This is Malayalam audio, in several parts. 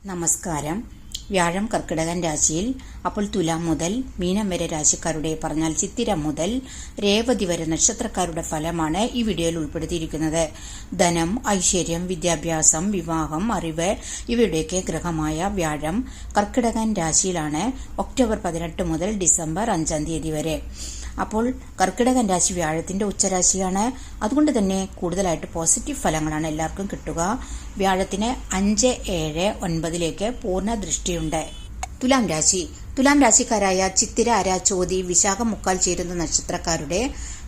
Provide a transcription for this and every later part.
നമസ്കാരം. വ്യാഴം കർക്കിടകൻ രാശിയിൽ. അപ്പോൾ തുലാം മുതൽ മീനം വരെ രാശിക്കാരുടെ, പറഞ്ഞാൽ ചിത്തിര മുതൽ രേവതി വരെ നക്ഷത്രക്കാരുടെ ഫലമാണ് ഈ വീഡിയോയിൽ ഉൾപ്പെടുത്തിയിരിക്കുന്നത്. ധനം, ഐശ്വര്യം, വിദ്യാഭ്യാസം, വിവാഹം, അറിവ് ഇവയുടെയൊക്കെ ഗ്രഹമായ വ്യാഴം കർക്കിടകൻ രാശിയിലാണ് ഒക്ടോബർ 18 മുതൽ ഡിസംബർ 5 തീയതി വരെ. അപ്പോൾ കർക്കിടകൻ രാശി വ്യാഴത്തിന്റെ ഉച്ചരാശിയാണ്. അതുകൊണ്ട് തന്നെ കൂടുതലായിട്ട് പോസിറ്റീവ് ഫലങ്ങളാണ് എല്ലാവർക്കും കിട്ടുക. വ്യാഴത്തിന് 5, 7, 9 പൂർണ്ണ ദൃഷ്ടിയുണ്ട്. തുലാം രാശി. തുലാം രാശിക്കാരായ ചിത്തിര, അര, ചോതി, വിശാഖം, മുക്കാൽ ചേരുന്ന നക്ഷത്രക്കാരുടെ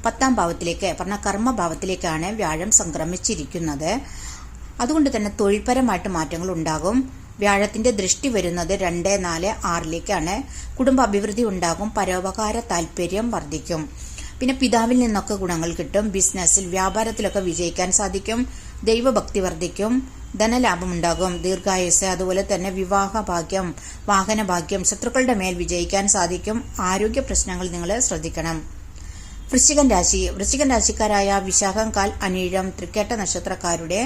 10ാം ഭാവത്തിലേക്ക്, പറഞ്ഞ കർമ്മഭാവത്തിലേക്കാണ് വ്യാഴം സംക്രമിച്ചിരിക്കുന്നത്. അതുകൊണ്ട് തന്നെ തൊഴിൽപരമായിട്ട് മാറ്റങ്ങൾ ഉണ്ടാകും. വ്യാഴത്തിന്റെ ദൃഷ്ടി വരുന്നത് 2, 4, 6 കുടുംബ അഭിവൃദ്ധി ഉണ്ടാകും. പരോപകാര താല്പര്യം വർദ്ധിക്കും. പിന്നെ പിതാവിൽ നിന്നൊക്കെ ഗുണങ്ങൾ കിട്ടും. ബിസിനസ്സിൽ, വ്യാപാരത്തിലൊക്കെ വിജയിക്കാൻ സാധിക്കും. ദൈവഭക്തി വർദ്ധിക്കും. ധനലാഭം ഉണ്ടാകും. ദീർഘായുസ്, അതുപോലെ തന്നെ വിവാഹ ഭാഗ്യം, വാഹന ഭാഗ്യം, ശത്രുക്കളുടെ മേൽ വിജയിക്കാൻ സാധിക്കും. ആരോഗ്യ പ്രശ്നങ്ങൾ നിങ്ങൾ ശ്രദ്ധിക്കണം. വൃശ്ചികൻ രാശി. വൃശ്ചികൻ രാശിക്കാരായ വിശാഖം, കാൽ, അനീഴം, തൃക്കേട്ട നക്ഷത്രക്കാരുടെ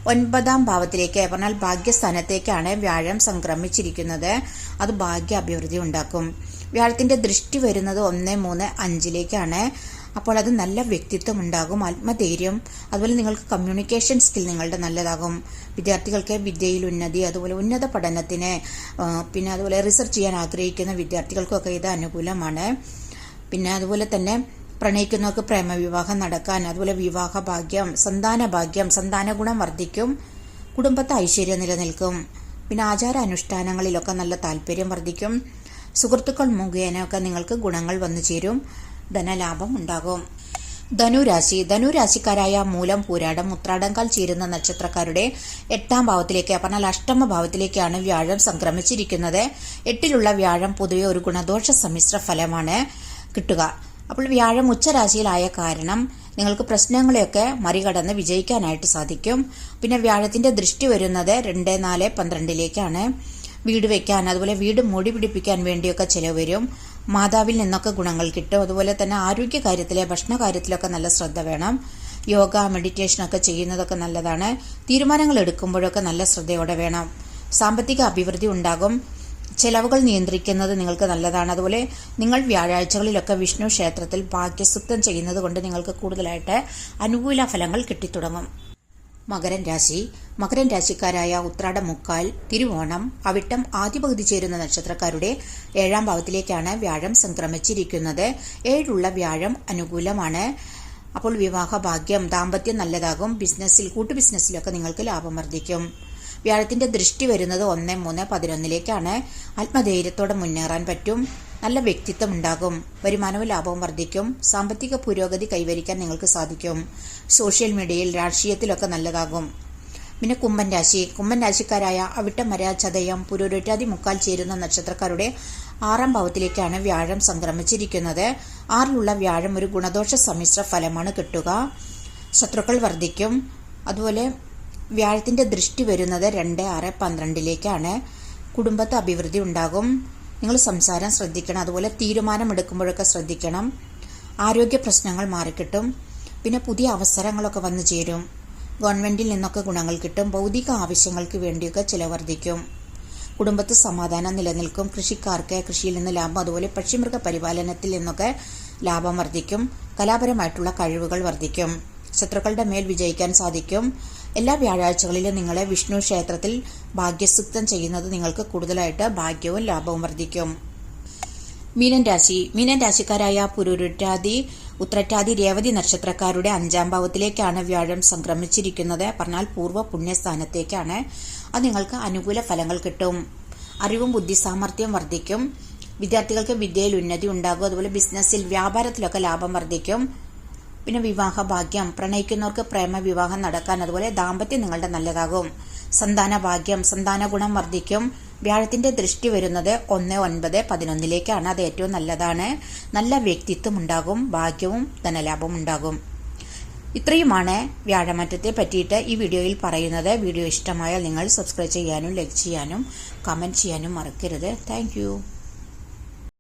9ാം ഭാവത്തിലേക്ക്, പറഞ്ഞാൽ ഭാഗ്യസ്ഥാനത്തേക്കാണ് വ്യാഴം സംക്രമിച്ചിരിക്കുന്നത്. അത് ഭാഗ്യ അഭിവൃദ്ധി ഉണ്ടാക്കും. വ്യാഴത്തിന്റെ ദൃഷ്ടി വരുന്നത് 1, 3, 5 അപ്പോൾ അത് നല്ല വ്യക്തിത്വം ഉണ്ടാകും. ആത്മധൈര്യം, അതുപോലെ നിങ്ങൾക്ക് കമ്മ്യൂണിക്കേഷൻ സ്കിൽ നിങ്ങളുടെ നല്ലതാകും. വിദ്യാർത്ഥികൾക്ക് വിദ്യയിൽ ഉന്നതി, അതുപോലെ ഉന്നത പഠനത്തിന്, പിന്നെ അതുപോലെ റിസർച്ച് ചെയ്യാൻ ആഗ്രഹിക്കുന്ന വിദ്യാർത്ഥികൾക്കൊക്കെ ഇത് അനുകൂലമാണ്. പിന്നെ അതുപോലെ തന്നെ പ്രണയിക്കുന്നവർക്ക് പ്രേമവിവാഹം നടക്കാൻ, അതുപോലെ വിവാഹ ഭാഗ്യം, സന്താന ഭാഗ്യം, സന്താന ഗുണം വർദ്ധിക്കും. കുടുംബത്തെ ഐശ്വര്യം നിലനിൽക്കും. പിന്നെ ആചാരാനുഷ്ഠാനങ്ങളിലൊക്കെ നല്ല താല്പര്യം വർദ്ധിക്കും. സുഹൃത്തുക്കൾ മുഖേനയൊക്കെ നിങ്ങൾക്ക് ഗുണങ്ങൾ വന്നു ചേരും. ധനലാഭം ഉണ്ടാകും. ധനുരാശി. ധനുരാശിക്കാരായ മൂലം, പൂരാടം, ഉത്രാടങ്കാൽ ചേരുന്ന നക്ഷത്രക്കാരുടെ 8ാം ഭാവത്തിലേക്ക്, പറഞ്ഞാൽ അഷ്ടമ ഭാവത്തിലേക്കാണ് വ്യാഴം സംക്രമിച്ചിരിക്കുന്നത്. 8ലുള്ള വ്യാഴം പൊതുവെ ഒരു ഗുണദോഷ സമ്മിശ്ര ഫലമാണ് കിട്ടുക. അപ്പോൾ വ്യാഴം ഉച്ചരാശിയിലായ കാരണം നിങ്ങൾക്ക് പ്രശ്നങ്ങളെയൊക്കെ മറികടന്ന് വിജയിക്കാനായിട്ട് സാധിക്കും. പിന്നെ വ്യാഴത്തിന്റെ ദൃഷ്ടി വരുന്നത് 2, 4, 12 വീട് വെക്കാൻ, അതുപോലെ വീട് മൂടി പിടിപ്പിക്കാൻ വേണ്ടിയൊക്കെ ചെലവ് വരും. മാതാവിൽ നിന്നൊക്കെ ഗുണങ്ങൾ കിട്ടും. അതുപോലെ തന്നെ ആരോഗ്യ കാര്യത്തിലെ, ഭക്ഷണ കാര്യത്തിലൊക്കെ നല്ല ശ്രദ്ധ വേണം. യോഗ, മെഡിറ്റേഷനൊക്കെ ചെയ്യുന്നതൊക്കെ നല്ലതാണ്. തീരുമാനങ്ങൾ എടുക്കുമ്പോഴൊക്കെ നല്ല ശ്രദ്ധയോടെ വേണം. സാമ്പത്തിക അഭിവൃദ്ധി ഉണ്ടാകും. ചെലവുകൾ നിയന്ത്രിക്കുന്നത് നിങ്ങൾക്ക് നല്ലതാണ്. അതുപോലെ നിങ്ങൾ വ്യാഴാഴ്ചകളിലൊക്കെ വിഷ്ണു ക്ഷേത്രത്തിൽ ഭാഗ്യസുക്തം ചെയ്യുന്നത് കൊണ്ട് നിങ്ങൾക്ക് കൂടുതലായിട്ട് അനുകൂല ഫലങ്ങൾ കിട്ടിത്തുടങ്ങും. മകരൻ രാശി. മകരൻ രാശിക്കാരായ ഉത്രാടം, മുക്കാൽ, തിരുവോണം, അവിട്ടം, ആദ്യപകുതി ചേരുന്ന നക്ഷത്രക്കാരുടെ 7ാം ഭാവത്തിലേക്കാണ് വ്യാഴം സംക്രമിച്ചിരിക്കുന്നത്. 7ലുള്ള വ്യാഴം അനുകൂലമാണ്. അപ്പോൾ വിവാഹ ഭാഗ്യം, ദാമ്പത്യം നല്ലതാകും. ബിസിനസ്സിൽ, കൂട്ടുബിസിനസ്സിലൊക്കെ നിങ്ങൾക്ക് ലാഭം വർദ്ധിക്കും. വ്യാഴത്തിന്റെ ദൃഷ്ടി വരുന്നത് 1, 3, 11 ആത്മധൈര്യത്തോടെ മുന്നേറാൻ പറ്റും. നല്ല വ്യക്തിത്വം ഉണ്ടാകും. വരുമാനവും ലാഭവും വർദ്ധിക്കും. സാമ്പത്തിക പുരോഗതി കൈവരിക്കാൻ നിങ്ങൾക്ക് സാധിക്കും. സോഷ്യൽ മീഡിയയിൽ, രാഷ്ട്രീയത്തിലൊക്കെ നല്ലതാകും. പിന്നെ കുംഭൻ രാശി. കുംഭൻ രാശിക്കാരായ അവിട്ടം, മര, ചതയം, പുരുരുട്ടാതി, മുക്കാൽ ചേരുന്ന നക്ഷത്രക്കാരുടെ 6ാം ഭാവത്തിലേക്കാണ് വ്യാഴം സംക്രമിച്ചിരിക്കുന്നത്. 6ലുള്ള വ്യാഴം ഒരു ഗുണദോഷ സമ്മിശ്ര ഫലമാണ് കിട്ടുക. ശത്രുക്കൾ വർദ്ധിക്കും. അതുപോലെ വ്യാഴത്തിന്റെ ദൃഷ്ടി വരുന്നത് 2, 6, 12 കുടുംബത്തെ അഭിവൃദ്ധി ഉണ്ടാകും. നിങ്ങൾ സംസാരം ശ്രദ്ധിക്കണം. അതുപോലെ തീരുമാനമെടുക്കുമ്പോഴൊക്കെ ശ്രദ്ധിക്കണം. ആരോഗ്യ പ്രശ്നങ്ങൾ മാറിക്കിട്ടും. പിന്നെ പുതിയ അവസരങ്ങളൊക്കെ വന്നു ചേരും. ഗവൺമെന്റിൽ നിന്നൊക്കെ ഗുണങ്ങൾ കിട്ടും. ഭൗതിക ആവശ്യങ്ങൾക്ക് വേണ്ടിയൊക്കെ ചിലവ് വർദ്ധിക്കും. കുടുംബത്ത് സമാധാനം നിലനിൽക്കും. കൃഷിക്കാർക്ക് കൃഷിയിൽ നിന്ന് ലാഭം, അതുപോലെ പക്ഷിമൃഗ പരിപാലനത്തിൽ നിന്നൊക്കെ ലാഭം വർദ്ധിക്കും. കലാപരമായിട്ടുള്ള കഴിവുകൾ വർദ്ധിക്കും. ശത്രുക്കളുടെ മേൽ വിജയിക്കാൻ സാധിക്കും. എല്ലാ വ്യാഴാഴ്ചകളിലും നിങ്ങളെ വിഷ്ണു ക്ഷേത്രത്തിൽ ഭാഗ്യസുക്തം ചെയ്യുന്നത് നിങ്ങൾക്ക് കൂടുതലായിട്ട് ഭാഗ്യവും ലാഭവും വർദ്ധിക്കും. മീനൻ രാശി. മീനൻ രാശിക്കാരായ പുരുരുട്ടാതി, ഉത്രട്ടാതി, രേവതി നക്ഷത്രക്കാരുടെ 5ാം ഭാവത്തിലേക്കാണ് വ്യാഴം സംക്രമിച്ചിരിക്കുന്നത്. പറഞ്ഞാൽ പൂർവ്വ പുണ്യസ്ഥാനത്തേക്കാണ്. അത് നിങ്ങൾക്ക് അനുകൂല ഫലങ്ങൾ കിട്ടും. അറിവും ബുദ്ധി സാമർഥ്യം വർദ്ധിക്കും. വിദ്യാർത്ഥികൾക്ക് വിദ്യയിൽ ഉന്നതി ഉണ്ടാകും. അതുപോലെ ബിസിനസ്സിൽ, വ്യാപാരത്തിലൊക്കെ ലാഭം വർദ്ധിക്കും. പിന്നെ വിവാഹ ഭാഗ്യം, പ്രണയിക്കുന്നവർക്ക് പ്രേമവിവാഹം നടക്കാൻ, അതുപോലെ ദാമ്പത്യം നിങ്ങളുടെ നല്ലതാകും. സന്താന ഭാഗ്യം, സന്താന ഗുണം വർദ്ധിക്കും. വ്യാഴത്തിന്റെ ദൃഷ്ടി വരുന്നത് 1, 9, 11 അത് ഏറ്റവും നല്ലതാണ്. നല്ല വ്യക്തിത്വം ഉണ്ടാകും. ഭാഗ്യവും ധനലാഭവും ഉണ്ടാകും. ഇത്രയുമാണ് വ്യാഴമാറ്റത്തെ പറ്റിയിട്ട് ഈ വീഡിയോയിൽ പറയുന്നത്. വീഡിയോ ഇഷ്ടമായാൽ നിങ്ങൾ സബ്സ്ക്രൈബ് ചെയ്യാനും, ലൈക്ക് ചെയ്യാനും, കമന്റ് ചെയ്യാനും മറക്കരുത്. താങ്ക്